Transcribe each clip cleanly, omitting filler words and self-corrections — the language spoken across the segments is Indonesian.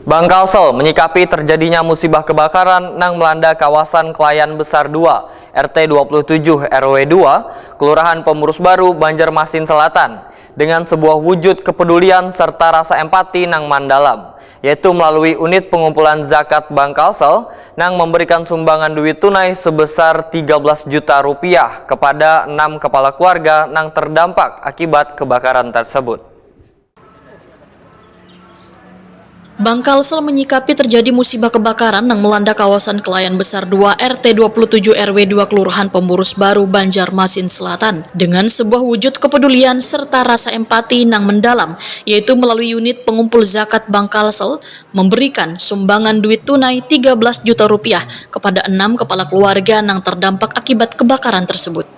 Bangkalsel menyikapi terjadinya musibah kebakaran nang melanda kawasan Klayan Besar 2, RT 27 RW 2, Kelurahan Pemurus Baru, Banjarmasin Selatan, dengan sebuah wujud kepedulian serta rasa empati nang mandalam, yaitu melalui unit pengumpulan zakat Bangkalsel nang memberikan sumbangan duit tunai sebesar 13 juta rupiah kepada 6 kepala keluarga nang terdampak akibat kebakaran tersebut. Bangkalsel menyikapi terjadi musibah kebakaran yang melanda kawasan Klayan Besar 2 RT 27 RW 2 Kelurahan Pemurus Baru, Banjarmasin Selatan dengan sebuah wujud kepedulian serta rasa empati yang mendalam, yaitu melalui unit pengumpul zakat Bangkalsel memberikan sumbangan duit tunai 13 juta rupiah kepada 6 kepala keluarga yang terdampak akibat kebakaran tersebut.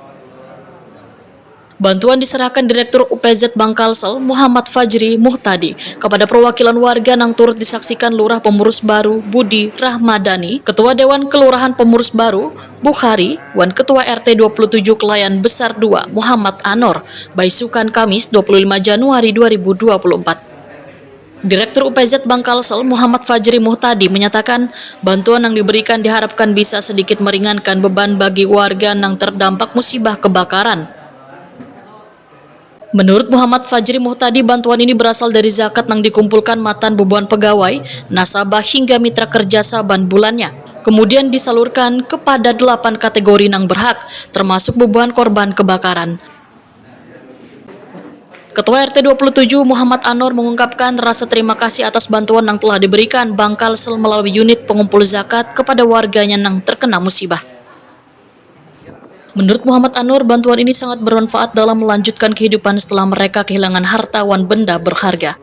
Bantuan diserahkan Direktur UPZ Bangkalsel Muhammad Fajri Muhtadi kepada perwakilan warga yang turut disaksikan Lurah Pemurus Baru Budi Rahmadani, Ketua Dewan Kelurahan Pemurus Baru Bukhari, Wan Ketua RT 27 Klayan Besar 2 Muhammad Anor, Baisukan Kamis 25 Januari 2024. Direktur UPZ Bangkalsel Muhammad Fajri Muhtadi menyatakan bantuan yang diberikan diharapkan bisa sedikit meringankan beban bagi warga yang terdampak musibah kebakaran. Menurut Muhammad Fajri Muhtadi, bantuan ini berasal dari zakat yang dikumpulkan matan beban pegawai, nasabah hingga mitra kerja saban bulannya. Kemudian disalurkan kepada 8 kategori yang berhak, termasuk beban korban kebakaran. Ketua RT 27 Muhammad Anor mengungkapkan rasa terima kasih atas bantuan yang telah diberikan Bangkalsel melalui unit pengumpul zakat kepada warganya yang terkena musibah. Menurut Muhammad Anur, bantuan ini sangat bermanfaat dalam melanjutkan kehidupan setelah mereka kehilangan harta wan benda berharga.